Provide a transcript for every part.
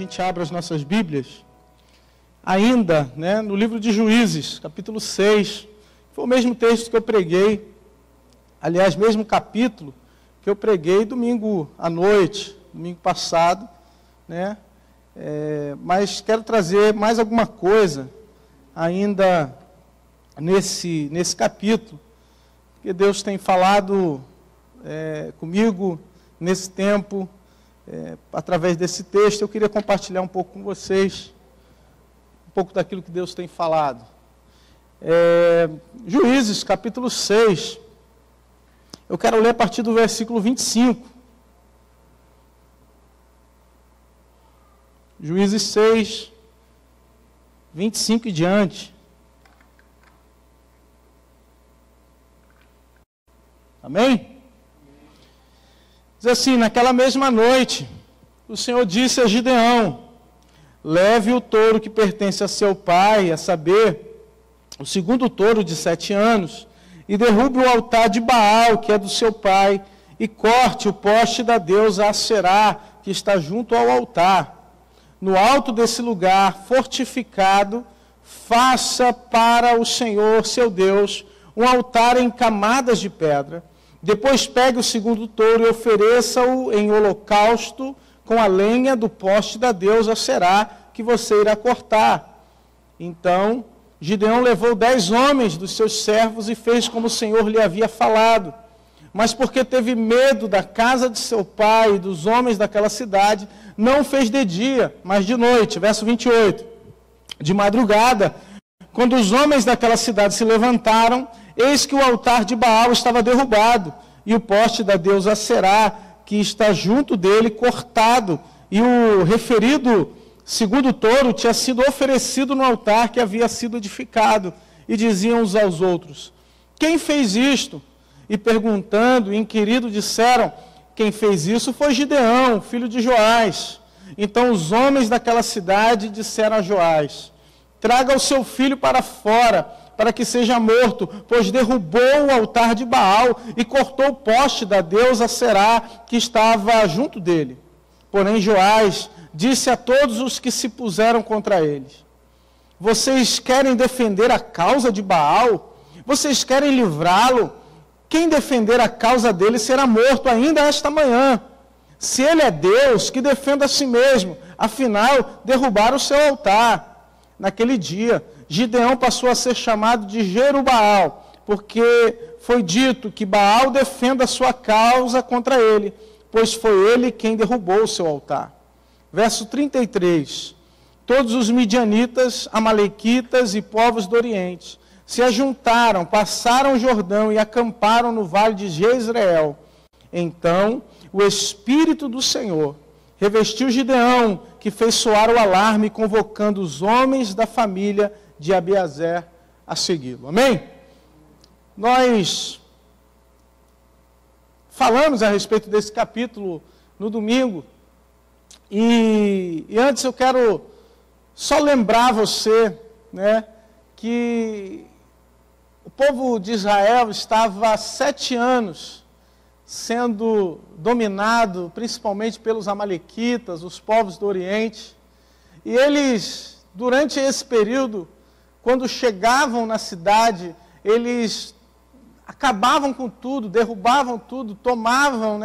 gente abra as nossas Bíblias, ainda, no livro de Juízes, capítulo 6, foi o mesmo texto que eu preguei, aliás, mesmo capítulo que eu preguei domingo à noite, domingo passado, mas quero trazer mais alguma coisa ainda nesse capítulo, porque Deus tem falado comigo nesse tempo, através desse texto. Eu queria compartilhar um pouco com vocês, um pouco daquilo que Deus tem falado. Juízes, capítulo 6, eu quero ler a partir do versículo 25. Juízes 6, 25 e diante. Amém? Diz assim: naquela mesma noite, o Senhor disse a Gideão: leve o touro que pertence a seu pai, a saber, o segundo touro de 7 anos, e derrube o altar de Baal, que é do seu pai, e corte o poste da deusa Aserá, que está junto ao altar. No alto desse lugar fortificado, faça para o Senhor, seu Deus, um altar em camadas de pedra. Depois pegue o segundo touro e ofereça-o em holocausto com a lenha do poste da deusa Aserá, que você irá cortar. Então Gideão levou 10 homens dos seus servos e fez como o Senhor lhe havia falado. Mas porque teve medo da casa de seu pai e dos homens daquela cidade, não fez de dia, mas de noite. Verso 28. De madrugada, quando os homens daquela cidade se levantaram, eis que o altar de Baal estava derrubado, e o poste da deusa Aserá, que está junto dele, cortado, e o referido segundo touro tinha sido oferecido no altar que havia sido edificado. E diziam uns aos outros: quem fez isto? E perguntando, inquirido, disseram: quem fez isso foi Gideão, filho de Joás. Então os homens daquela cidade disseram a Joás: traga o seu filho para fora, para que seja morto, pois derrubou o altar de Baal e cortou o poste da deusa Aserá, que estava junto dele. Porém Joás disse a todos os que se puseram contra eles: vocês querem defender a causa de Baal? Vocês querem livrá-lo? Quem defender a causa dele será morto ainda esta manhã. Se ele é Deus, que defenda a si mesmo, afinal, derrubar o seu altar. Naquele dia, Gideão passou a ser chamado de Jerubaal, porque foi dito que Baal defenda a sua causa contra ele, pois foi ele quem derrubou o seu altar. Verso 33. Todos os midianitas, amalequitas e povos do Oriente se ajuntaram, passaram o Jordão e acamparam no vale de Jezreel. Então, o Espírito do Senhor revestiu Gideão, que fez soar o alarme, convocando os homens da família de Abiazer a segui-lo. Amém? Nós falamos a respeito desse capítulo no domingo, e antes eu quero só lembrar você, que o povo de Israel estava há 7 anos sendo dominado principalmente pelos amalequitas, os povos do Oriente. E eles, durante esse período, quando chegavam na cidade, eles acabavam com tudo, derrubavam tudo, tomavam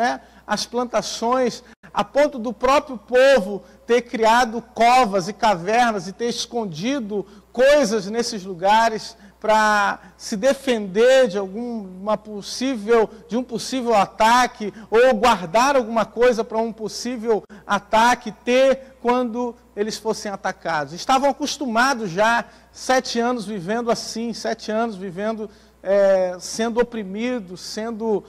as plantações, a ponto do próprio povo ter criado covas e cavernas e ter escondido coisas nesses lugares para se defender de um possível ataque, ou guardar alguma coisa para um possível ataque ter quando eles fossem atacados. Estavam acostumados já, 7 anos vivendo assim, 7 anos vivendo, sendo oprimidos, sendo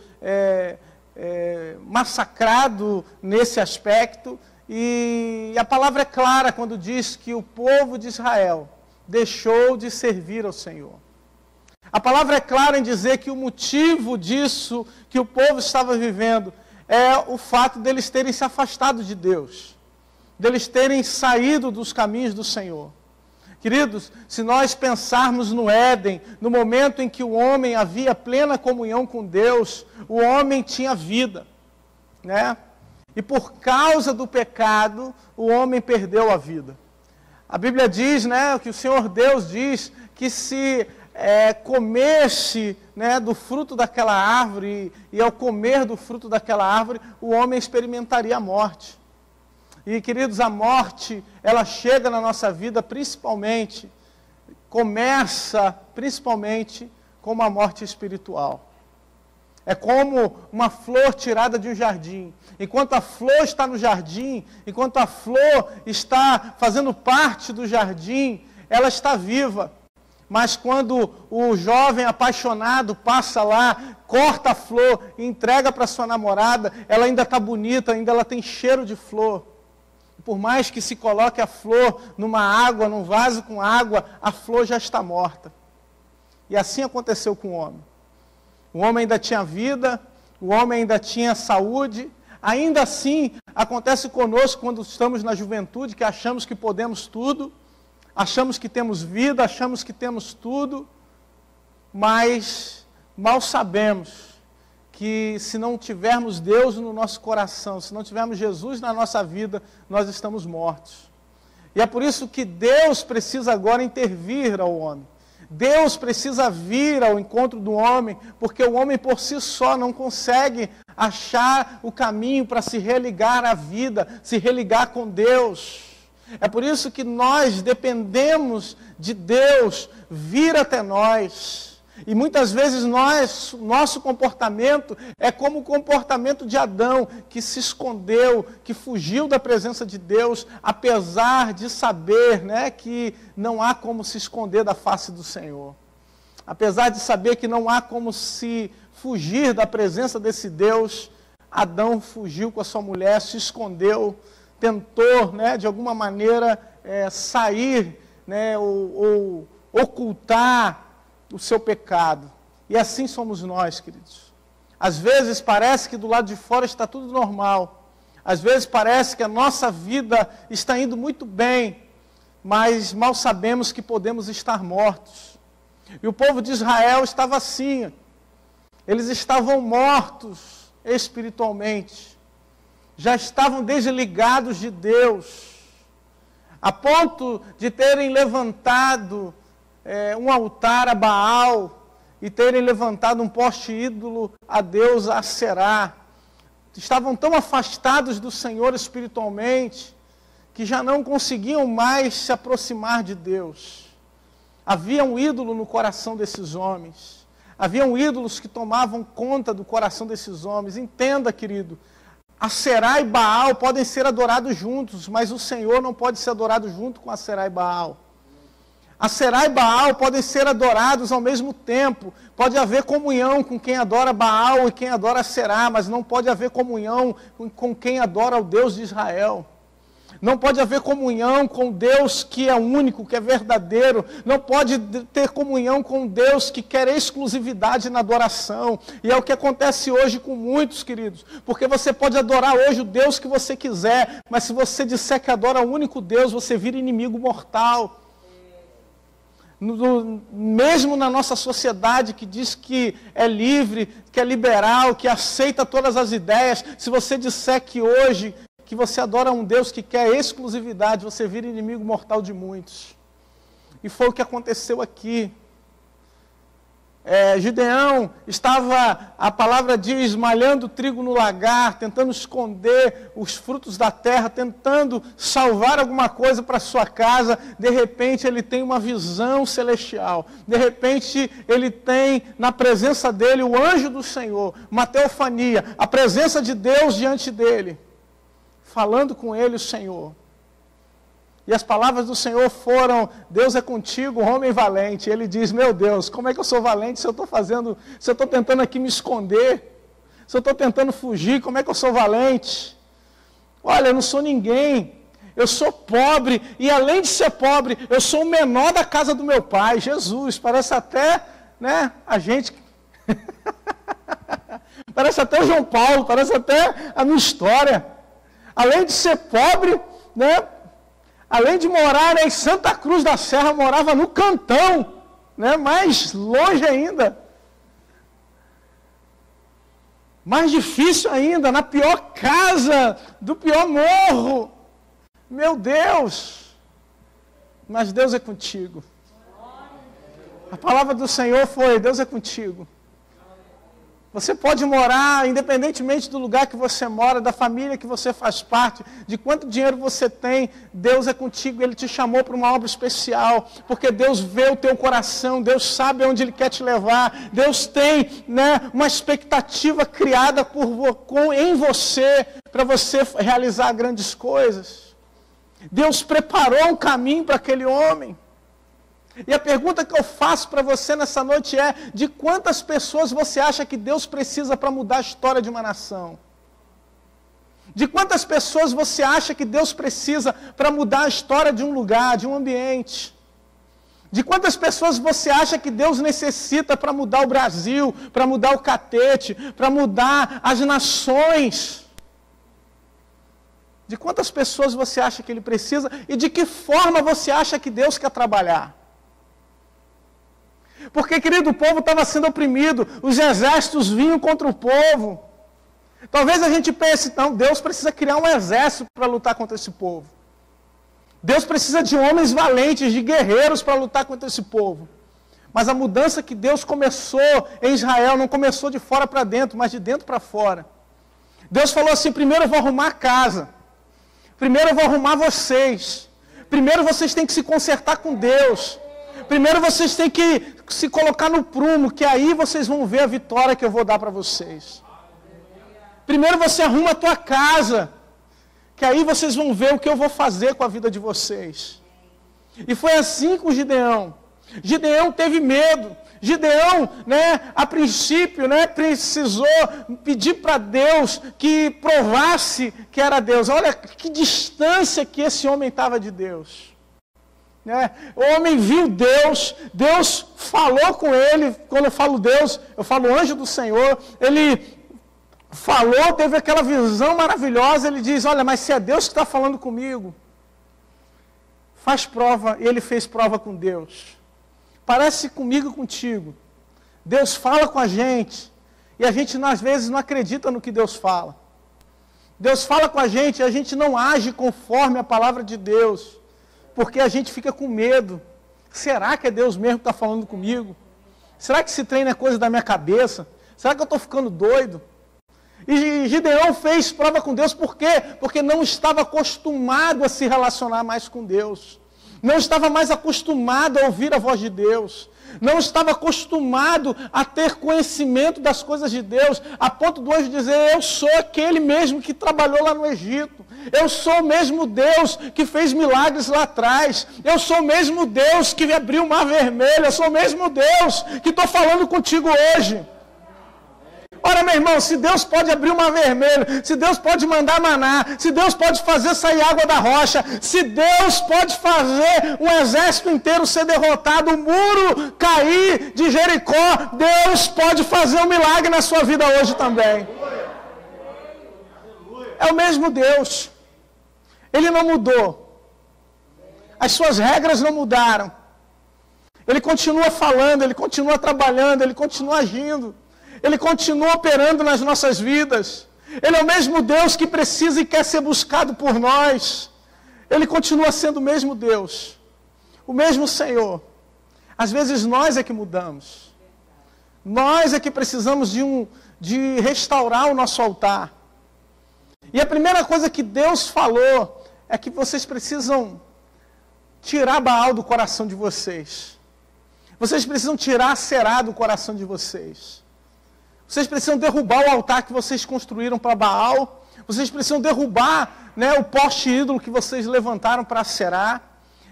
massacrado nesse aspecto. E a palavra é clara quando diz que o povo de Israel deixou de servir ao Senhor. A palavra é clara em dizer que o motivo disso que o povo estava vivendo é o fato deles terem se afastado de Deus, deles terem saído dos caminhos do Senhor. Queridos, se nós pensarmos no Éden, no momento em que o homem havia plena comunhão com Deus, o homem tinha vida, E por causa do pecado, o homem perdeu a vida. A Bíblia diz, né, que o Senhor Deus diz que se comesse, né, do fruto daquela árvore, e ao comer do fruto daquela árvore, o homem experimentaria a morte. E, queridos, a morte, ela chega na nossa vida começa principalmente com uma morte espiritual. É como uma flor tirada de um jardim. Enquanto a flor está no jardim, enquanto a flor está fazendo parte do jardim, ela está viva. Mas quando o jovem apaixonado passa lá, corta a flor e entrega para sua namorada, ela ainda está bonita, ainda ela tem cheiro de flor. Por mais que se coloque a flor numa água, num vaso com água, a flor já está morta. E assim aconteceu com o homem. O homem ainda tinha vida, o homem ainda tinha saúde. Ainda assim, acontece conosco quando estamos na juventude, que achamos que podemos tudo, achamos que temos vida, achamos que temos tudo, mas mal sabemos que se não tivermos Deus no nosso coração, se não tivermos Jesus na nossa vida, nós estamos mortos. E é por isso que Deus precisa agora intervir ao homem. Deus precisa vir ao encontro do homem, porque o homem por si só não consegue achar o caminho para se religar à vida, se religar com Deus. É por isso que nós dependemos de Deus vir até nós. E muitas vezes nosso comportamento é como o comportamento de Adão, que se escondeu, que fugiu da presença de Deus, apesar de saber, né, que não há como se esconder da face do Senhor. Apesar de saber que não há como se fugir da presença desse Deus, Adão fugiu com a sua mulher, se escondeu, tentou, né, de alguma maneira sair, né, ou ocultar o seu pecado. E assim somos nós, queridos. Às vezes parece que do lado de fora está tudo normal. Às vezes parece que a nossa vida está indo muito bem, mas mal sabemos que podemos estar mortos. E o povo de Israel estava assim. Eles estavam mortos espiritualmente. Já estavam desligados de Deus, a ponto de terem levantado um altar a Baal e terem levantado um poste ídolo a Deus, a Aserá. Estavam tão afastados do Senhor espiritualmente que já não conseguiam mais se aproximar de Deus. Havia um ídolo no coração desses homens. Haviam ídolos que tomavam conta do coração desses homens. Entenda, querido, Aserá e Baal podem ser adorados juntos, mas o Senhor não pode ser adorado junto com Aserá e Baal. Aserá e Baal podem ser adorados ao mesmo tempo. Pode haver comunhão com quem adora Baal e quem adora Aserá, mas não pode haver comunhão com quem adora o Deus de Israel. Não pode haver comunhão com Deus que é único, que é verdadeiro. Não pode ter comunhão com Deus que quer exclusividade na adoração. E é o que acontece hoje com muitos, queridos. Porque você pode adorar hoje o Deus que você quiser, mas se você disser que adora o único Deus, você vira inimigo mortal. Mesmo na nossa sociedade que diz que é livre, que é liberal, que aceita todas as ideias, se você disser que hoje que você adora um Deus que quer exclusividade, você vira inimigo mortal de muitos. E foi o que aconteceu aqui. Gideão estava, a palavra diz, malhando trigo no lagar, tentando esconder os frutos da terra, tentando salvar alguma coisa para sua casa. De repente ele tem uma visão celestial. De repente ele tem na presença dele o anjo do Senhor, uma teofania, a presença de Deus diante dele, falando com ele o Senhor. E as palavras do Senhor foram: Deus é contigo, homem valente. Ele diz: meu Deus, como é que eu sou valente se eu estou tentando aqui me esconder, se eu estou tentando fugir, como é que eu sou valente? Olha, eu não sou ninguém, eu sou pobre, e além de ser pobre, eu sou o menor da casa do meu pai. Jesus, parece até, né, a gente, parece até o João Paulo, parece até a minha história. Além de ser pobre, né, além de morar em Santa Cruz da Serra, morava no Cantão, né, mais longe ainda. Mais difícil ainda, na pior casa, do pior morro. Meu Deus! Mas Deus é contigo. A palavra do Senhor foi: Deus é contigo. Você pode morar, independentemente do lugar que você mora, da família que você faz parte, de quanto dinheiro você tem, Deus é contigo. Ele te chamou para uma obra especial, porque Deus vê o teu coração, Deus sabe onde Ele quer te levar, Deus tem, uma expectativa criada em você, para você realizar grandes coisas. Deus preparou um caminho para aquele homem. E a pergunta que eu faço para você nessa noite é: de quantas pessoas você acha que Deus precisa para mudar a história de uma nação? De quantas pessoas você acha que Deus precisa para mudar a história de um lugar, de um ambiente? De quantas pessoas você acha que Deus necessita para mudar o Brasil, para mudar o Catete, para mudar as nações? De quantas pessoas você acha que Ele precisa e de que forma você acha que Deus quer trabalhar? Porque, querido, o povo estava sendo oprimido, os exércitos vinham contra o povo. Talvez a gente pense: não, Deus precisa criar um exército para lutar contra esse povo. Deus precisa de homens valentes, de guerreiros para lutar contra esse povo. Mas a mudança que Deus começou em Israel não começou de fora para dentro, mas de dentro para fora. Deus falou assim: primeiro eu vou arrumar a casa. Primeiro eu vou arrumar vocês. Primeiro vocês têm que se consertar com Deus. Primeiro vocês têm que se colocar no prumo, que aí vocês vão ver a vitória que eu vou dar para vocês. Primeiro você arruma a tua casa, que aí vocês vão ver o que eu vou fazer com a vida de vocês. E foi assim com Gideão. Gideão teve medo. Gideão, a princípio, precisou pedir para Deus que provasse que era Deus. Olha que distância que esse homem estava de Deus. O homem viu Deus, Deus falou com ele. Quando eu falo Deus, eu falo anjo do Senhor. Ele falou, teve aquela visão maravilhosa. Ele diz: olha, mas se é Deus que está falando comigo, faz prova. E ele fez prova com Deus. Parece comigo e contigo. Deus fala com a gente e a gente às vezes não acredita no que Deus fala. Deus fala com a gente e a gente não age conforme a palavra de Deus, porque a gente fica com medo. Será que é Deus mesmo que está falando comigo? Será que esse treino é coisa da minha cabeça? Será que eu estou ficando doido? E Gideão fez prova com Deus, por quê? Porque não estava acostumado a se relacionar mais com Deus. Não estava mais acostumado a ouvir a voz de Deus. Não estava acostumado a ter conhecimento das coisas de Deus, a ponto do anjo dizer: eu sou aquele mesmo que trabalhou lá no Egito. Eu sou o mesmo Deus que fez milagres lá atrás. Eu sou o mesmo Deus que abriu o mar vermelho. Eu sou o mesmo Deus que estou falando contigo hoje. Ora, meu irmão, se Deus pode abrir o mar vermelho, se Deus pode mandar maná, se Deus pode fazer sair água da rocha, se Deus pode fazer um exército inteiro ser derrotado, o muro cair de Jericó, Deus pode fazer um milagre na sua vida hoje também. É o mesmo Deus. Ele não mudou. As suas regras não mudaram. Ele continua falando, ele continua trabalhando, ele continua agindo. Ele continua operando nas nossas vidas. Ele é o mesmo Deus que precisa e quer ser buscado por nós. Ele continua sendo o mesmo Deus. O mesmo Senhor. Às vezes nós é que mudamos. Nós é que precisamos de restaurar o nosso altar. E a primeira coisa que Deus falou é que vocês precisam tirar Baal do coração de vocês. Vocês precisam tirar a Será do coração de vocês. Vocês precisam derrubar o altar que vocês construíram para Baal. Vocês precisam derrubar, o poste ídolo que vocês levantaram para a Será.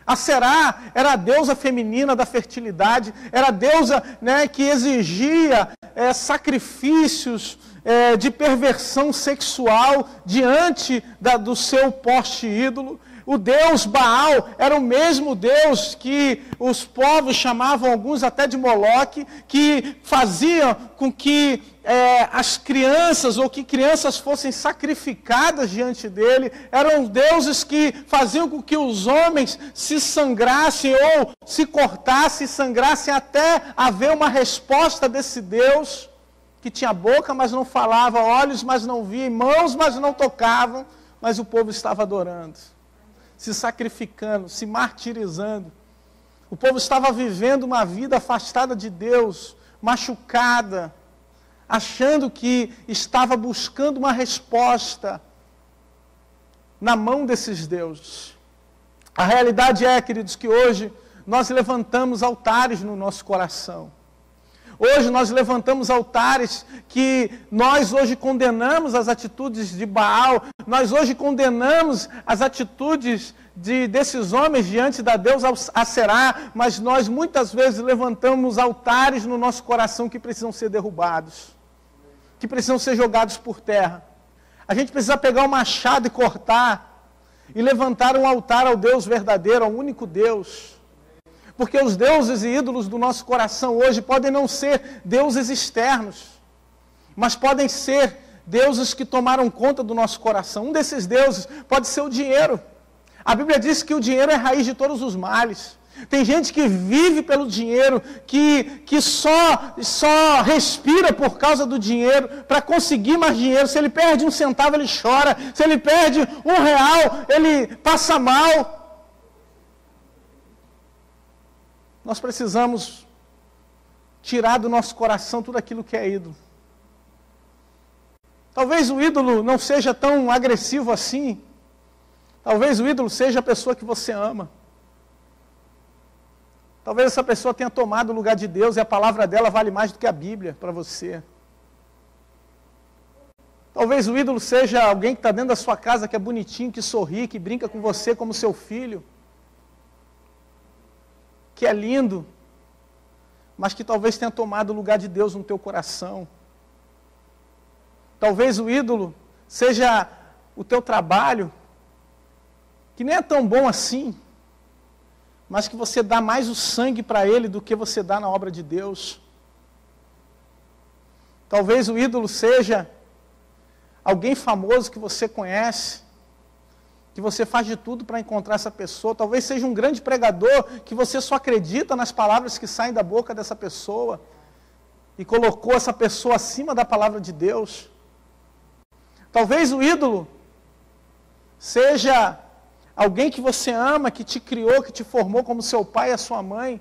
A Será era a deusa feminina da fertilidade. Era a deusa que exigia sacrifícios de perversão sexual diante do seu poste ídolo. O Deus Baal era o mesmo Deus que os povos chamavam, alguns até de Moloque, que fazia com que as crianças, ou que crianças fossem sacrificadas diante dele. Eram deuses que faziam com que os homens se sangrassem ou se cortassem e sangrassem até haver uma resposta desse Deus. que tinha boca, mas não falava, olhos, mas não via, mãos, mas não tocavam, mas o povo estava adorando, se sacrificando, se martirizando. O povo estava vivendo uma vida afastada de Deus, machucada, achando que estava buscando uma resposta na mão desses deuses. A realidade é, queridos, que hoje nós levantamos altares no nosso coração. Hoje nós levantamos altares que nós hoje condenamos as atitudes de Baal, nós hoje condenamos as atitudes desses homens diante da deusa Aserá, mas nós muitas vezes levantamos altares no nosso coração que precisam ser derrubados, que precisam ser jogados por terra. A gente precisa pegar o machado e cortar, e levantar um altar ao Deus verdadeiro, ao único Deus. Porque os deuses e ídolos do nosso coração hoje podem não ser deuses externos, mas podem ser deuses que tomaram conta do nosso coração. Um desses deuses pode ser o dinheiro. A Bíblia diz que o dinheiro é a raiz de todos os males. Tem gente que vive pelo dinheiro, que só respira por causa do dinheiro, para conseguir mais dinheiro. Se ele perde 1 centavo, ele chora. Se ele perde R$1, ele passa mal. Nós precisamos tirar do nosso coração tudo aquilo que é ídolo. Talvez o ídolo não seja tão agressivo assim. Talvez o ídolo seja a pessoa que você ama. Talvez essa pessoa tenha tomado o lugar de Deus e a palavra dela vale mais do que a Bíblia para você. Talvez o ídolo seja alguém que está dentro da sua casa, que é bonitinho, que sorri, que brinca com você como seu filho, que é lindo, mas que talvez tenha tomado o lugar de Deus no teu coração. Talvez o ídolo seja o teu trabalho, que nem é tão bom assim, mas que você dá mais o sangue para ele do que você dá na obra de Deus. Talvez o ídolo seja alguém famoso que você conhece, que você faz de tudo para encontrar essa pessoa. Talvez seja um grande pregador que você só acredita nas palavras que saem da boca dessa pessoa e colocou essa pessoa acima da palavra de Deus. Talvez o ídolo seja alguém que você ama, que te criou, que te formou como seu pai e a sua mãe,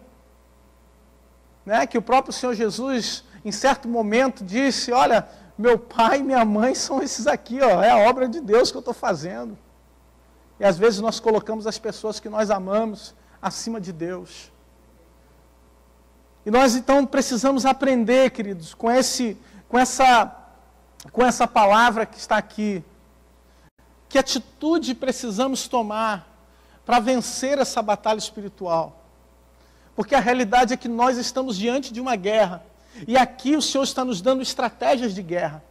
né? Que o próprio Senhor Jesus, em certo momento, disse, olha, meu pai e minha mãe são esses aqui, ó, é a obra de Deus que eu estou fazendo. E às vezes nós colocamos as pessoas que nós amamos acima de Deus. E nós então precisamos aprender, queridos, com essa palavra que está aqui, que atitude precisamos tomar para vencer essa batalha espiritual. Porque a realidade é que nós estamos diante de uma guerra. E aqui o Senhor está nos dando estratégias de guerra.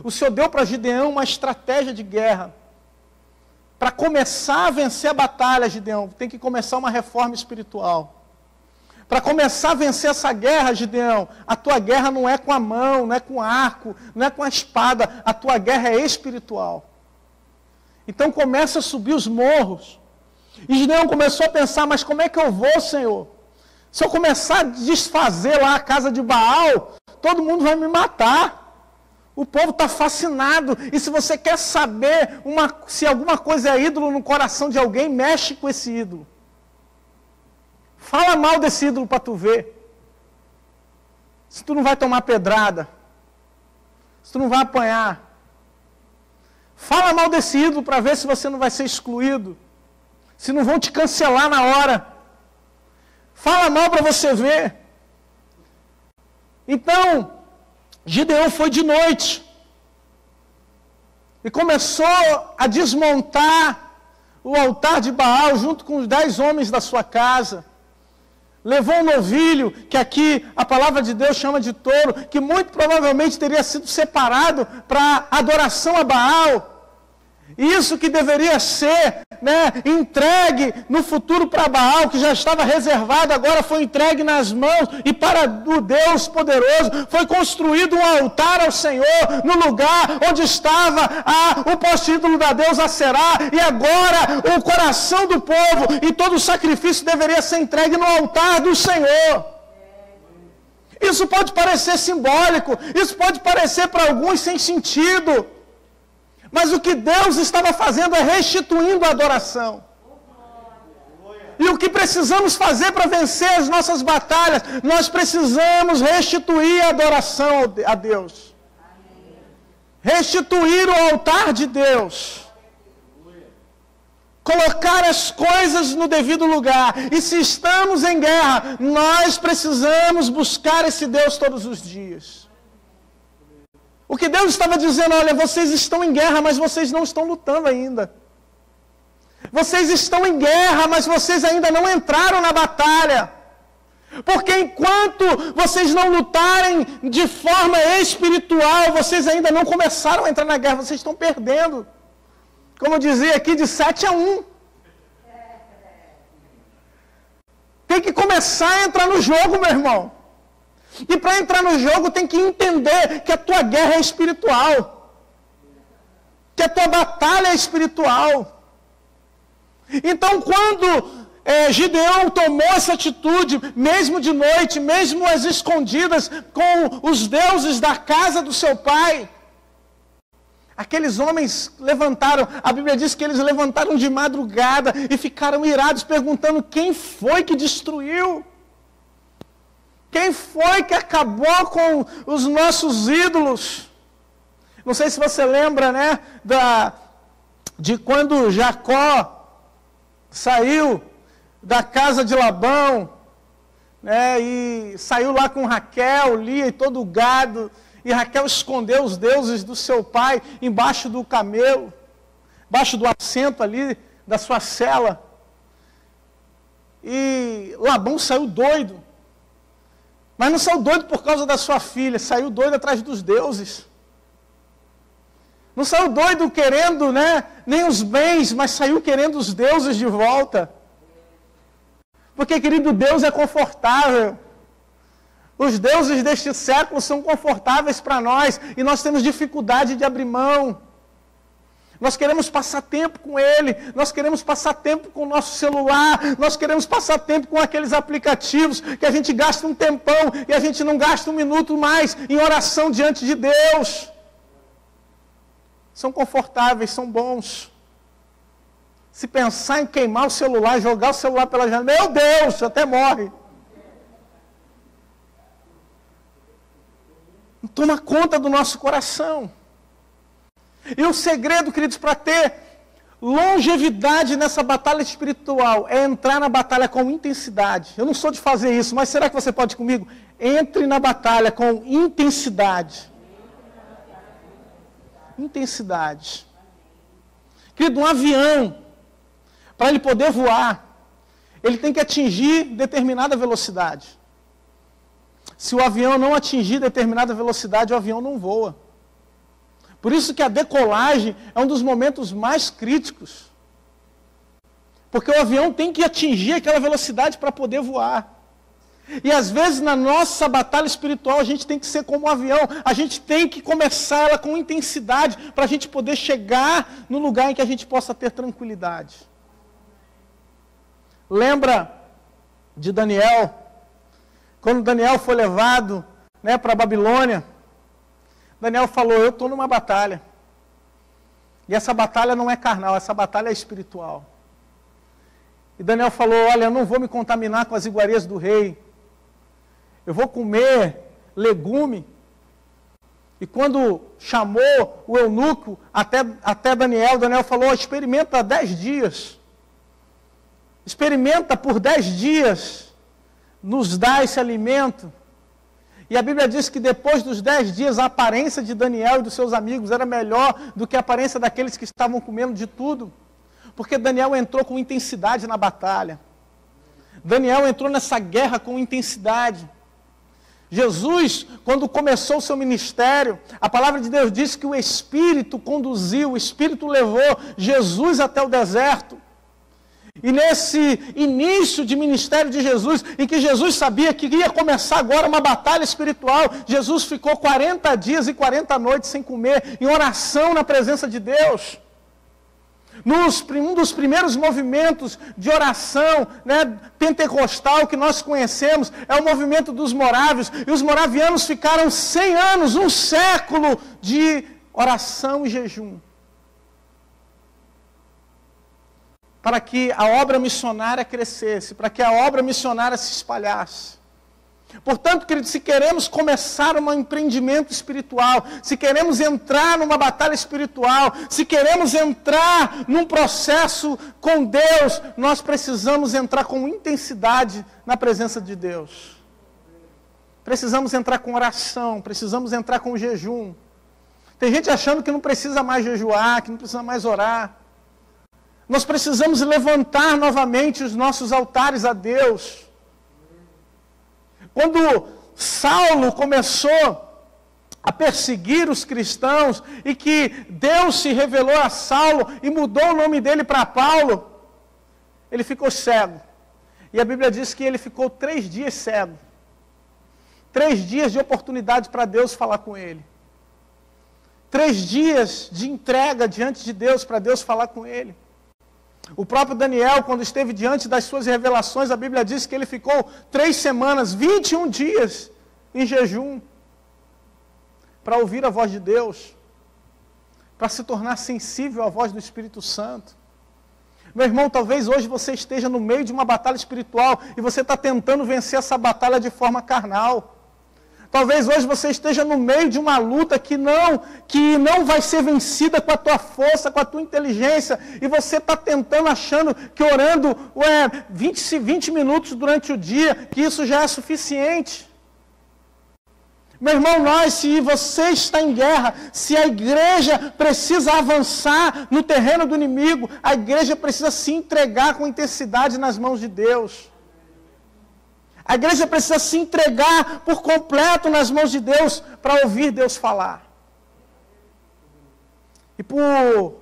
O Senhor deu para Gideão uma estratégia de guerra. Para começar a vencer a batalha, Gideão, tem que começar uma reforma espiritual. Para começar a vencer essa guerra, Gideão, a tua guerra não é com a mão, não é com o arco, não é com a espada, a tua guerra é espiritual. Então começa a subir os morros. E Gideão começou a pensar, mas como é que eu vou, Senhor? Se eu começar a desfazer lá a casa de Baal, todo mundo vai me matar. O povo está fascinado. E se você quer saber se alguma coisa é ídolo no coração de alguém, mexe com esse ídolo. Fala mal desse ídolo para tu ver. Se tu não vai tomar pedrada. Se tu não vai apanhar. Fala mal desse ídolo para ver se você não vai ser excluído. Se não vão te cancelar na hora. Fala mal para você ver. Então, Gideão foi de noite. E começou a desmontar o altar de Baal junto com os 10 homens da sua casa. Levou um novilho, que aqui a palavra de Deus chama de touro, que muito provavelmente teria sido separado para adoração a Baal. Isso que deveria ser, entregue no futuro para Baal, que já estava reservado, agora foi entregue nas mãos e para o Deus poderoso. Foi construído um altar ao Senhor no lugar onde estava o poste ídolo da deusa Aserá, e agora o coração do povo e todo o sacrifício deveria ser entregue no altar do Senhor. Isso pode parecer simbólico, isso pode parecer para alguns sem sentido. Mas o que Deus estava fazendo é restituindo a adoração. E o que precisamos fazer para vencer as nossas batalhas? Nós precisamos restituir a adoração a Deus. Restituir o altar de Deus. Colocar as coisas no devido lugar. E se estamos em guerra, nós precisamos buscar esse Deus todos os dias. O que Deus estava dizendo, olha, vocês estão em guerra, mas vocês não estão lutando ainda. Vocês estão em guerra, mas vocês ainda não entraram na batalha. Porque enquanto vocês não lutarem de forma espiritual, vocês ainda não começaram a entrar na guerra, vocês estão perdendo. Como eu dizia aqui, de 7-1. Tem que começar a entrar no jogo, meu irmão. E para entrar no jogo tem que entender que a tua guerra é espiritual. Que a tua batalha é espiritual. Então quando Gideão tomou essa atitude, mesmo de noite, mesmo às escondidas, com os deuses da casa do seu pai, aqueles homens levantaram, a Bíblia diz que eles levantaram de madrugada e ficaram irados, perguntando quem foi que destruiu? Quem foi que acabou com os nossos ídolos? Não sei se você lembra, né, de quando Jacó saiu da casa de Labão, né, e saiu lá com Raquel, Lia e todo o gado, e Raquel escondeu os deuses do seu pai embaixo do camelo, embaixo do assento ali da sua cela. E Labão saiu doido. Mas não saiu doido por causa da sua filha, saiu doido atrás dos deuses. Não saiu doido querendo, né, nem os bens, mas saiu querendo os deuses de volta. Porque, querido, Deus é confortável. Os deuses deste século são confortáveis para nós e nós temos dificuldade de abrir mão. Nós queremos passar tempo com ele, nós queremos passar tempo com o nosso celular, nós queremos passar tempo com aqueles aplicativos que a gente gasta um tempão e a gente não gasta um minuto mais em oração diante de Deus. São confortáveis, são bons. Se pensar em queimar o celular, jogar o celular pela janela, meu Deus, até morre. Toma conta do nosso coração. E o segredo, queridos, para ter longevidade nessa batalha espiritual é entrar na batalha com intensidade. Eu não sou de fazer isso, mas será que você pode ir comigo? Entre na batalha com intensidade. Intensidade. Querido, um avião, para ele poder voar, ele tem que atingir determinada velocidade. Se o avião não atingir determinada velocidade, o avião não voa. Por isso que a decolagem é um dos momentos mais críticos. Porque o avião tem que atingir aquela velocidade para poder voar. E às vezes na nossa batalha espiritual a gente tem que ser como um avião. A gente tem que começar ela com intensidade para a gente poder chegar no lugar em que a gente possa ter tranquilidade. Lembra de Daniel? Quando Daniel foi levado, né, para a Babilônia, Daniel falou, eu estou numa batalha. E essa batalha não é carnal, essa batalha é espiritual. E Daniel falou, olha, eu não vou me contaminar com as iguarias do rei. Eu vou comer legume. E quando chamou o eunuco até Daniel, Daniel falou, experimenta 10 dias. Experimenta por 10 dias, nos dá esse alimento. E a Bíblia diz que depois dos 10 dias, a aparência de Daniel e dos seus amigos era melhor do que a aparência daqueles que estavam comendo de tudo. Porque Daniel entrou com intensidade na batalha. Daniel entrou nessa guerra com intensidade. Jesus, quando começou o seu ministério, a palavra de Deus diz que o Espírito conduziu, o Espírito levou Jesus até o deserto. E nesse início de ministério de Jesus, em que Jesus sabia que ia começar agora uma batalha espiritual, Jesus ficou 40 dias e 40 noites sem comer, em oração na presença de Deus. Um dos primeiros movimentos de oração, né, pentecostal que nós conhecemos é o movimento dos morávios. E os moravianos ficaram 100 anos, um século de oração e jejum, para que a obra missionária crescesse, para que a obra missionária se espalhasse. Portanto, queridos, se queremos começar um empreendimento espiritual, se queremos entrar numa batalha espiritual, se queremos entrar num processo com Deus, nós precisamos entrar com intensidade na presença de Deus. Precisamos entrar com oração, precisamos entrar com jejum. Tem gente achando que não precisa mais jejuar, que não precisa mais orar. Nós precisamos levantar novamente os nossos altares a Deus. Quando Saulo começou a perseguir os cristãos e que Deus se revelou a Saulo e mudou o nome dele para Paulo, ele ficou cego. E a Bíblia diz que ele ficou 3 dias cego. 3 dias de oportunidade para Deus falar com ele. 3 dias de entrega diante de Deus para Deus falar com ele. O próprio Daniel, quando esteve diante das suas revelações, a Bíblia diz que ele ficou 3 semanas, 21 dias em jejum, para ouvir a voz de Deus, para se tornar sensível à voz do Espírito Santo. Meu irmão, talvez hoje você esteja no meio de uma batalha espiritual e você está tentando vencer essa batalha de forma carnal. Talvez hoje você esteja no meio de uma luta que não vai ser vencida com a tua força, com a tua inteligência, e você está tentando, achando que orando 20 minutos durante o dia, que isso já é suficiente. Meu irmão, se você está em guerra, se a igreja precisa avançar no terreno do inimigo, a igreja precisa se entregar com intensidade nas mãos de Deus. A igreja precisa se entregar por completo nas mãos de Deus para ouvir Deus falar. E por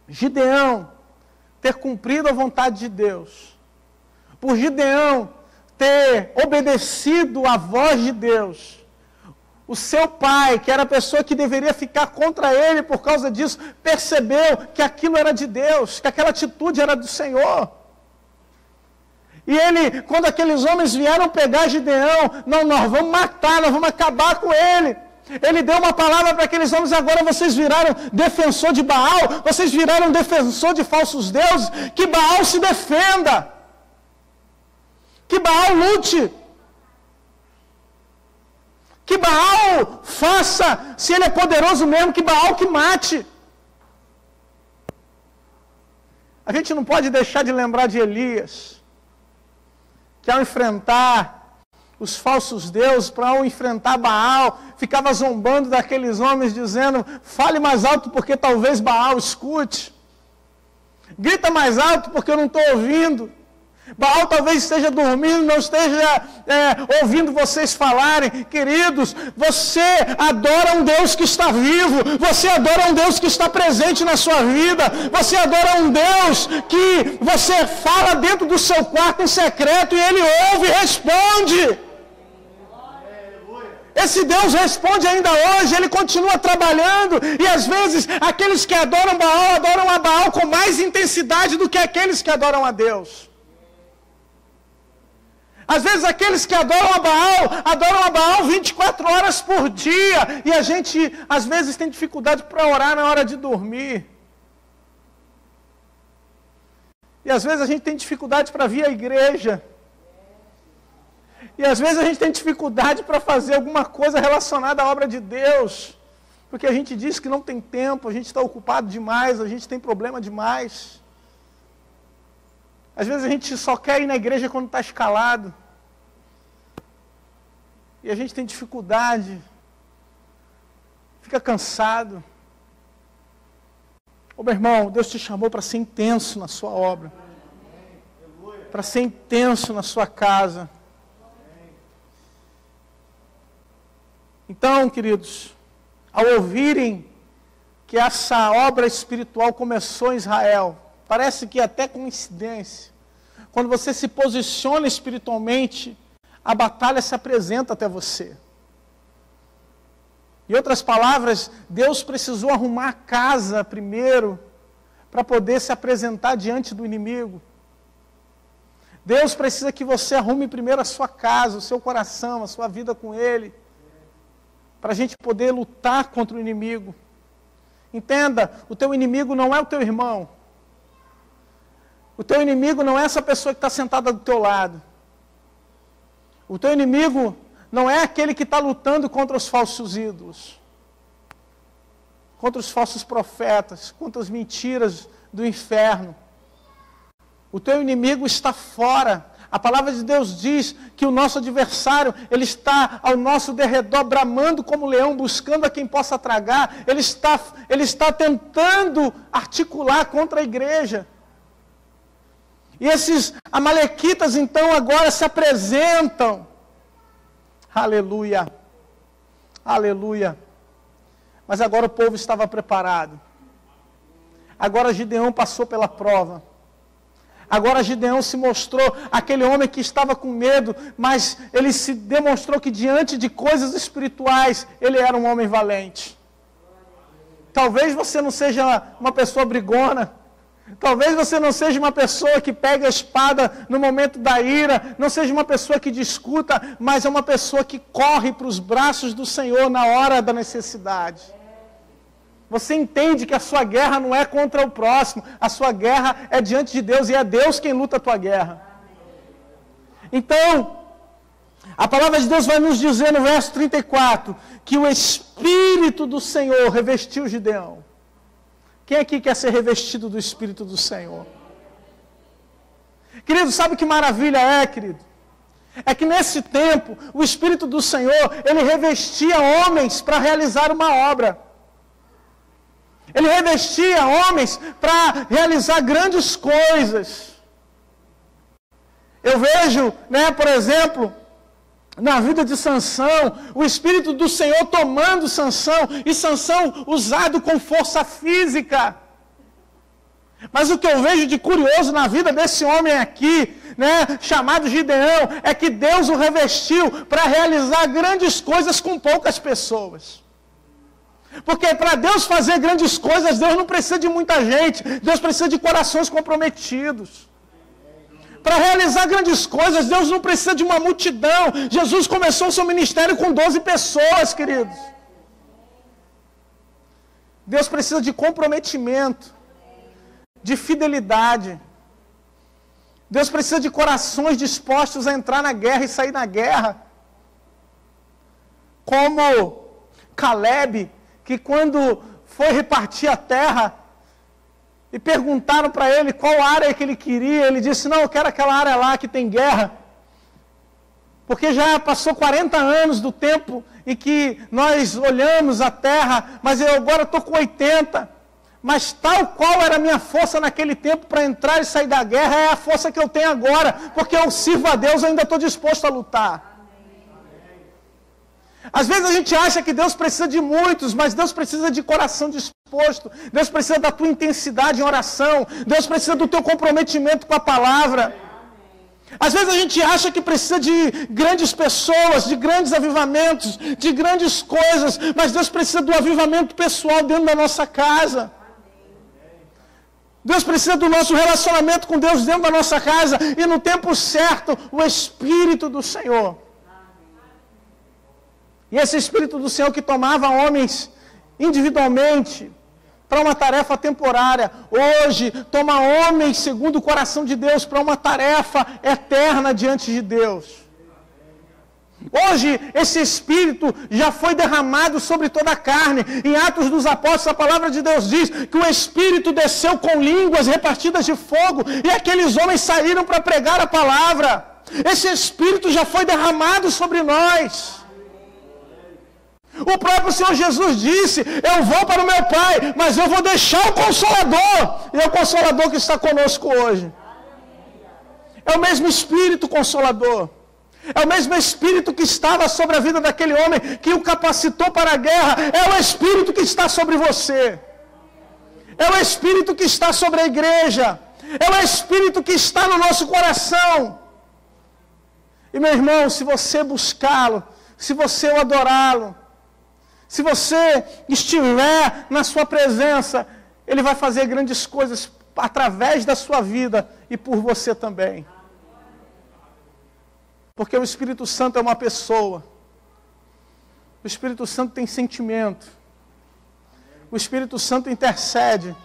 Gideão ter cumprido a vontade de Deus, por Gideão ter obedecido à voz de Deus, o seu pai, que era a pessoa que deveria ficar contra ele por causa disso, percebeu que aquilo era de Deus, que aquela atitude era do Senhor. E ele, quando aqueles homens vieram pegar Gideão, nós vamos matar, nós vamos acabar com ele. Ele deu uma palavra para aqueles homens: agora vocês viraram defensor de Baal, vocês viraram defensor de falsos deuses, que Baal se defenda, que Baal lute, que Baal faça, se ele é poderoso mesmo, que Baal que mate. A gente não pode deixar de lembrar de Elias, que ao enfrentar os falsos deuses, para ao enfrentar Baal, ficava zombando daqueles homens, dizendo: fale mais alto porque talvez Baal escute, grita mais alto porque eu não estou ouvindo. Baal talvez esteja dormindo, não esteja ouvindo vocês falarem. Queridos, você adora um Deus que está vivo, você adora um Deus que está presente na sua vida, você adora um Deus que você fala dentro do seu quarto em secreto e Ele ouve e responde. Esse Deus responde ainda hoje, Ele continua trabalhando, e às vezes aqueles que adoram a Baal com mais intensidade do que aqueles que adoram a Deus. Às vezes aqueles que adoram a Baal 24 horas por dia, e a gente às vezes tem dificuldade para orar na hora de dormir. E às vezes a gente tem dificuldade para vir à igreja. E às vezes a gente tem dificuldade para fazer alguma coisa relacionada à obra de Deus, porque a gente diz que não tem tempo, a gente está ocupado demais, a gente tem problema demais. Às vezes a gente só quer ir na igreja quando está escalado. E a gente tem dificuldade, fica cansado. Ô meu irmão, Deus te chamou para ser intenso na sua obra, para ser intenso na sua casa. Então, queridos, ao ouvirem que essa obra espiritual começou em Israel, parece que até coincidência, quando você se posiciona espiritualmente, a batalha se apresenta até você. Em outras palavras, Deus precisou arrumar a casa primeiro, para poder se apresentar diante do inimigo. Deus precisa que você arrume primeiro a sua casa, o seu coração, a sua vida com Ele, para a gente poder lutar contra o inimigo. Entenda, o teu inimigo não é o teu irmão. O teu inimigo não é essa pessoa que está sentada do teu lado. O teu inimigo não é aquele que está lutando contra os falsos ídolos, contra os falsos profetas, contra as mentiras do inferno. O teu inimigo está fora. A palavra de Deus diz que o nosso adversário, ele está ao nosso derredor, bramando como leão, buscando a quem possa tragar. Ele está tentando articular contra a igreja. E esses amalequitas, então, agora se apresentam. Aleluia. Aleluia. Mas agora o povo estava preparado. Agora Gideão passou pela prova. Agora Gideão se mostrou aquele homem que estava com medo, mas ele se demonstrou que diante de coisas espirituais, ele era um homem valente. Talvez você não seja uma pessoa brigona, talvez você não seja uma pessoa que pega a espada no momento da ira, não seja uma pessoa que discuta, mas é uma pessoa que corre para os braços do Senhor na hora da necessidade. Você entende que a sua guerra não é contra o próximo, a sua guerra é diante de Deus e é Deus quem luta a tua guerra. Então, a palavra de Deus vai nos dizer no verso 34, que o Espírito do Senhor revestiu Gideão. Quem aqui quer ser revestido do Espírito do Senhor? Querido, sabe que maravilha é, querido? É que nesse tempo, o Espírito do Senhor, ele revestia homens para realizar uma obra. Ele revestia homens para realizar grandes coisas. Eu vejo, por exemplo, na vida de Sansão, o Espírito do Senhor tomando Sansão, e Sansão usado com força física. Mas o que eu vejo de curioso na vida desse homem aqui, chamado Gideão, é que Deus o revestiu para realizar grandes coisas com poucas pessoas. Porque para Deus fazer grandes coisas, Deus não precisa de muita gente, Deus precisa de corações comprometidos. Para realizar grandes coisas, Deus não precisa de uma multidão. Jesus começou o seu ministério com 12 pessoas, queridos. Deus precisa de comprometimento, de fidelidade. Deus precisa de corações dispostos a entrar na guerra e sair na guerra. Como Caleb, que quando foi repartir a terra, e perguntaram para ele qual área que ele queria, ele disse, não, eu quero aquela área lá que tem guerra, porque já passou 40 anos do tempo em que nós olhamos a terra, mas eu agora estou com 80, mas tal qual era a minha força naquele tempo para entrar e sair da guerra, é a força que eu tenho agora, porque eu sirvo a Deus, eu ainda estou disposto a lutar. Às vezes a gente acha que Deus precisa de muitos, mas Deus precisa de coração disposto. Deus precisa da tua intensidade em oração. Deus precisa do teu comprometimento com a palavra. Às vezes a gente acha que precisa de grandes pessoas, de grandes avivamentos, de grandes coisas, mas Deus precisa do avivamento pessoal dentro da nossa casa. Deus precisa do nosso relacionamento com Deus dentro da nossa casa e no tempo certo, o Espírito do Senhor. E esse Espírito do Senhor que tomava homens individualmente para uma tarefa temporária, hoje toma homens segundo o coração de Deus para uma tarefa eterna diante de Deus. Hoje esse Espírito já foi derramado sobre toda a carne. Em Atos dos Apóstolos a palavra de Deus diz que o Espírito desceu com línguas repartidas de fogo e aqueles homens saíram para pregar a palavra. Esse Espírito já foi derramado sobre nós. O próprio Senhor Jesus disse, eu vou para o meu Pai, mas eu vou deixar o Consolador. E é o Consolador que está conosco hoje. É o mesmo Espírito Consolador. É o mesmo Espírito que estava sobre a vida daquele homem, que o capacitou para a guerra. É o Espírito que está sobre você. É o Espírito que está sobre a igreja. É o Espírito que está no nosso coração. E meu irmão, se você buscá-lo, se você o adorá-lo, se você estiver na sua presença, Ele vai fazer grandes coisas através da sua vida e por você também. Porque o Espírito Santo é uma pessoa. O Espírito Santo tem sentimento. O Espírito Santo intercede.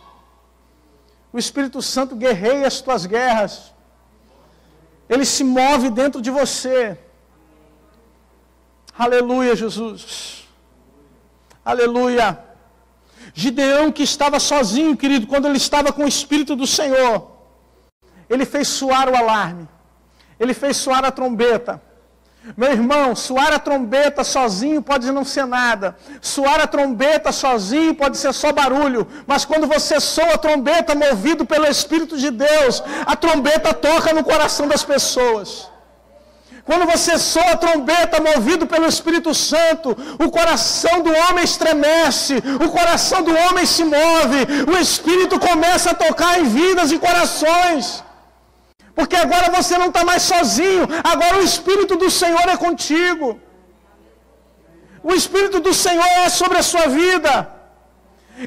O Espírito Santo guerreia as tuas guerras. Ele se move dentro de você. Aleluia, Jesus. Aleluia. Gideão, que estava sozinho, querido, quando ele estava com o Espírito do Senhor, ele fez soar o alarme. Ele fez soar a trombeta. Meu irmão, soar a trombeta sozinho pode não ser nada. Soar a trombeta sozinho pode ser só barulho. Mas quando você soa a trombeta movido pelo Espírito de Deus, a trombeta toca no coração das pessoas. Quando você soa a trombeta movido pelo Espírito Santo, o coração do homem estremece, o coração do homem se move, o Espírito começa a tocar em vidas e corações. Porque agora você não está mais sozinho, agora o Espírito do Senhor é contigo. O Espírito do Senhor é sobre a sua vida.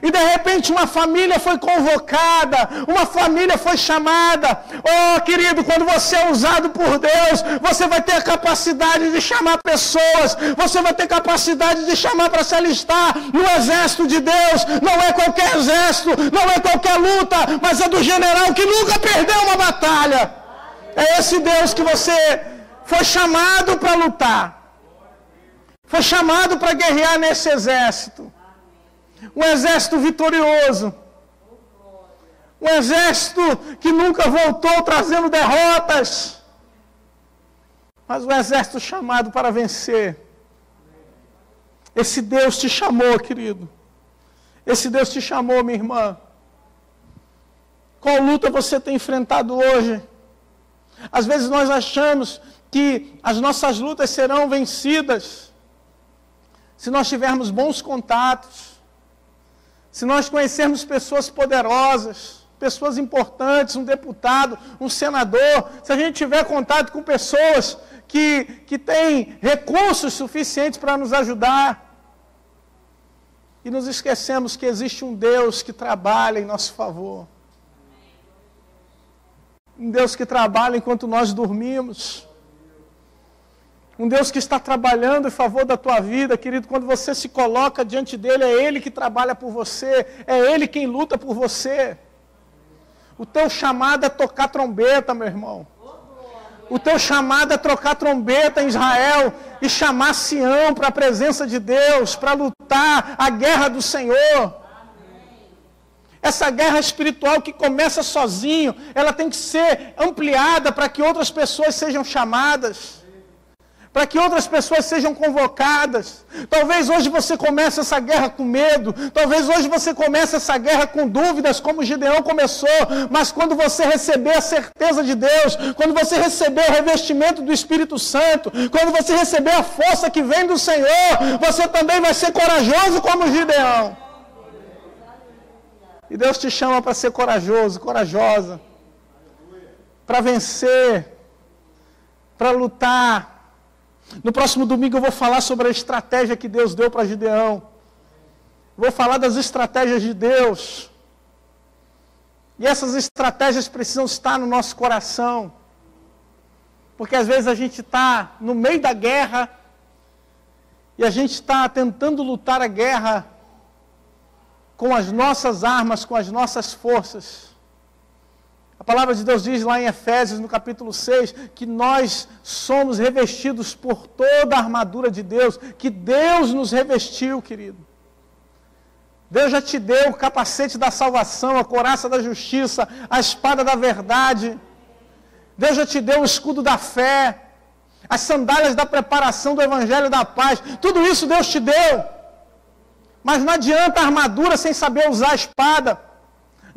E de repente uma família foi convocada, uma família foi chamada. Oh, querido, quando você é usado por Deus, você vai ter a capacidade de chamar pessoas, você vai ter capacidade de chamar para se alistar no exército de Deus. Não é qualquer exército, não é qualquer luta, mas é do general que nunca perdeu uma batalha. É esse Deus que você foi chamado para lutar, foi chamado para guerrear nesse exército. Um exército vitorioso. Um exército que nunca voltou trazendo derrotas. Mas um exército chamado para vencer. Esse Deus te chamou, querido. Esse Deus te chamou, minha irmã. Qual luta você tem enfrentado hoje? Às vezes nós achamos que as nossas lutas serão vencidas se nós tivermos bons contatos. Se nós conhecermos pessoas poderosas, pessoas importantes, um deputado, um senador, se a gente tiver contato com pessoas que têm recursos suficientes para nos ajudar, e nos esquecemos que existe um Deus que trabalha em nosso favor. Um Deus que trabalha enquanto nós dormimos. Um Deus que está trabalhando em favor da tua vida, querido. Quando você se coloca diante dele, é Ele que trabalha por você. É Ele quem luta por você. O teu chamado é tocar trombeta, meu irmão. O teu chamado é trocar trombeta em Israel e chamar Sião para a presença de Deus, para lutar a guerra do Senhor. Essa guerra espiritual que começa sozinho, ela tem que ser ampliada para que outras pessoas sejam chamadas. Para que outras pessoas sejam convocadas. Talvez hoje você comece essa guerra com medo. Talvez hoje você comece essa guerra com dúvidas, como Gideão começou. Mas quando você receber a certeza de Deus, quando você receber o revestimento do Espírito Santo, quando você receber a força que vem do Senhor, você também vai ser corajoso como Gideão. E Deus te chama para ser corajoso, corajosa. Para vencer. Para lutar. No próximo domingo eu vou falar sobre a estratégia que Deus deu para Gideão. Vou falar das estratégias de Deus. E essas estratégias precisam estar no nosso coração. Porque às vezes a gente está no meio da guerra e a gente está tentando lutar a guerra com as nossas armas, com as nossas forças. A palavra de Deus diz lá em Efésios, no capítulo 6, que nós somos revestidos por toda a armadura de Deus, que Deus nos revestiu, querido. Deus já te deu o capacete da salvação, a couraça da justiça, a espada da verdade. Deus já te deu o escudo da fé, as sandálias da preparação do evangelho da paz. Tudo isso Deus te deu. Mas não adianta a armadura sem saber usar a espada.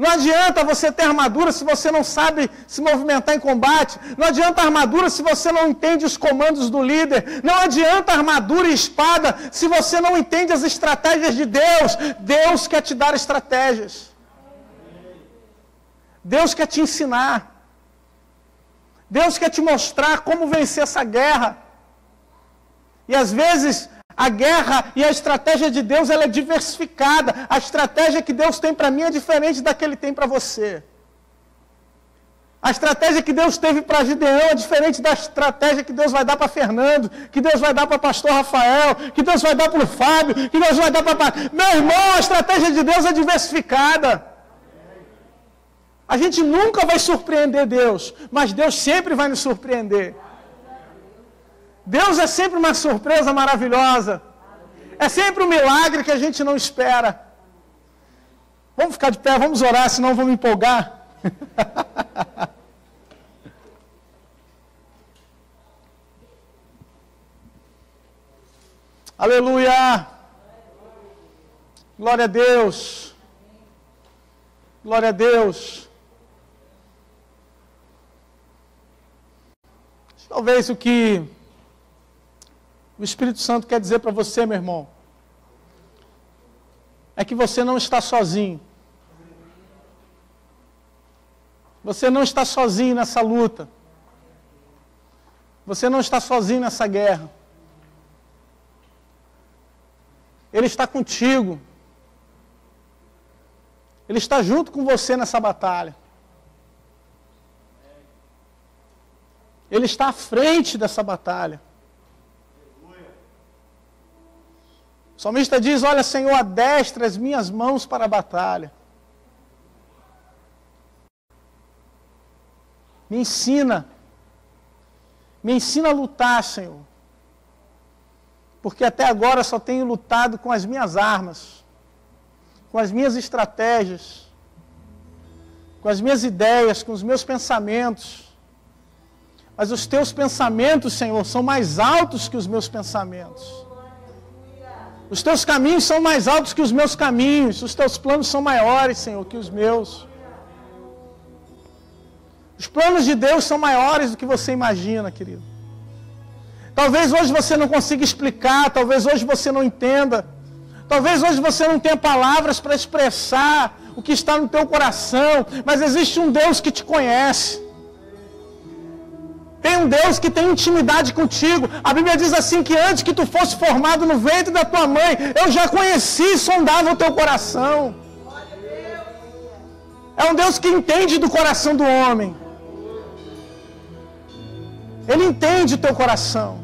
Não adianta você ter armadura se você não sabe se movimentar em combate. Não adianta armadura se você não entende os comandos do líder. Não adianta armadura e espada se você não entende as estratégias de Deus. Deus quer te dar estratégias. Deus quer te ensinar. Deus quer te mostrar como vencer essa guerra. E às vezes A guerra e a estratégia de Deus, ela é diversificada. A estratégia que Deus tem para mim é diferente da que Ele tem para você. A estratégia que Deus teve para Gideão é diferente da estratégia que Deus vai dar para Fernando, que Deus vai dar para o pastor Rafael, que Deus vai dar para o Fábio, que Deus vai dar para... Meu irmão, a estratégia de Deus é diversificada. A gente nunca vai surpreender Deus, mas Deus sempre vai nos surpreender. Deus é sempre uma surpresa maravilhosa. É sempre um milagre que a gente não espera. Vamos ficar de pé, vamos orar, senão vou me empolgar. Aleluia! Glória a Deus! Glória a Deus! Talvez o que o Espírito Santo quer dizer para você, meu irmão, é que você não está sozinho. Você não está sozinho nessa luta. Você não está sozinho nessa guerra. Ele está contigo. Ele está junto com você nessa batalha. Ele está à frente dessa batalha. O salmista diz, olha, Senhor, adestra as minhas mãos para a batalha. Me ensina a lutar, Senhor. Porque até agora só tenho lutado com as minhas armas, com as minhas estratégias, com as minhas ideias, com os meus pensamentos. Mas os teus pensamentos, Senhor, são mais altos que os meus pensamentos. Os teus caminhos são mais altos que os meus caminhos. Os teus planos são maiores, Senhor, que os meus. Os planos de Deus são maiores do que você imagina, querido. Talvez hoje você não consiga explicar, talvez hoje você não entenda. Talvez hoje você não tenha palavras para expressar o que está no teu coração, mas existe um Deus que te conhece. Tem um Deus que tem intimidade contigo. A Bíblia diz assim que antes que tu fosse formado no ventre da tua mãe, eu já conheci e sondava o teu coração. É um Deus que entende do coração do homem. Ele entende o teu coração.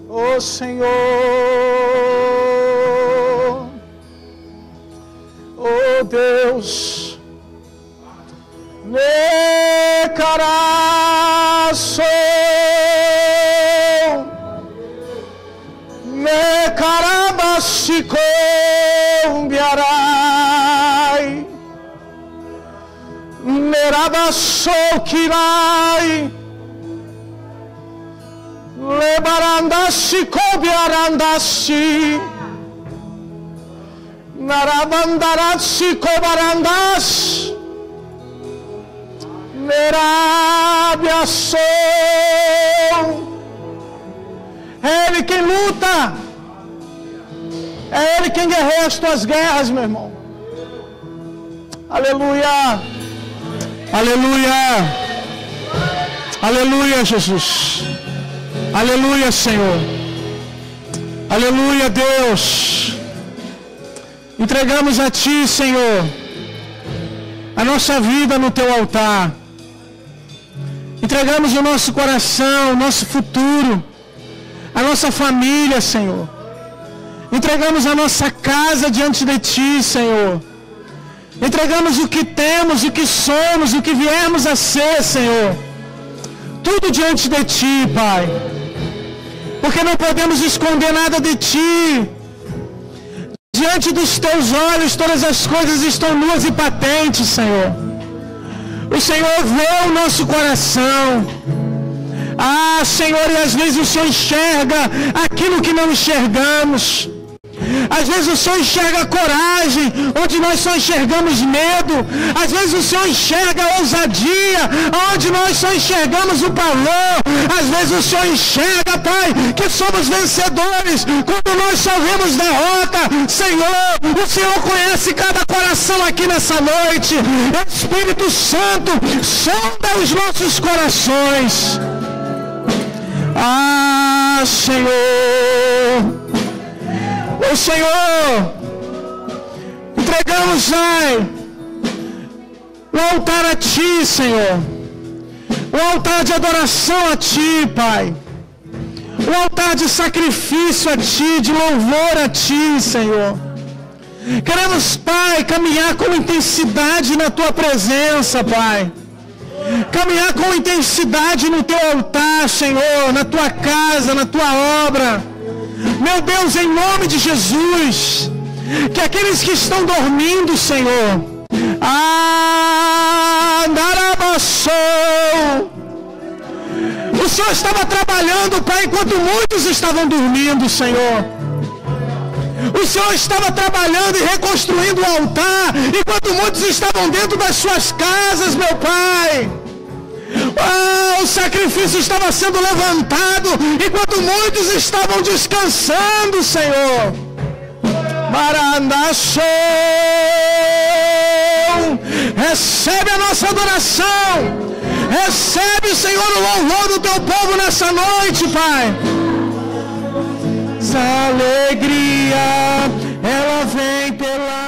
Oh Senhor, oh Deus, me caraço, me carabasicombiarai, me rabasoquirai, lebarandasi cobiarandasi, narabandarasi cobarandas, merabiação. É Ele quem luta, é Ele quem guerreia as tuas guerras, meu irmão. Aleluia, aleluia, aleluia, Jesus. Aleluia, Senhor. Aleluia, Deus. Entregamos a Ti, Senhor, a nossa vida no Teu altar. Entregamos o nosso coração, o nosso futuro, a nossa família, Senhor. Entregamos a nossa casa diante de Ti, Senhor. Entregamos o que temos, o que somos, o que viermos a ser, Senhor. Tudo diante de Ti, Pai. Porque não podemos esconder nada de Ti. Diante dos Teus olhos todas as coisas estão nuas e patentes, Senhor. O Senhor vê o nosso coração. Ah, Senhor, e às vezes o Senhor enxerga aquilo que não enxergamos. Às vezes o Senhor enxerga coragem, onde nós só enxergamos medo. Às vezes o Senhor enxerga ousadia, onde nós só enxergamos o pavor. Às vezes o Senhor enxerga, Pai, que somos vencedores, quando nós só vemos derrota. Senhor, o Senhor conhece cada coração aqui nessa noite. Espírito Santo, sonda os nossos corações. Ah, Senhor. Ô Senhor, entregamos, Pai, o altar a Ti, Senhor. O altar de adoração a Ti, Pai. O altar de sacrifício a Ti, de louvor a Ti, Senhor. Queremos, Pai, caminhar com intensidade na Tua presença, Pai. Caminhar com intensidade no Teu altar, Senhor, na Tua casa, na Tua obra. Meu Deus, em nome de Jesus, que aqueles que estão dormindo, Senhor, o Senhor estava trabalhando, Pai, enquanto muitos estavam dormindo, Senhor. O Senhor estava trabalhando e reconstruindo o altar, enquanto muitos estavam dentro das suas casas, meu Pai. O sacrifício estava sendo levantado, enquanto muitos estavam descansando, Senhor. Marandaçou, recebe a nossa adoração. Recebe, Senhor, o louvor do Teu povo nessa noite, Pai. A alegria, ela vem pela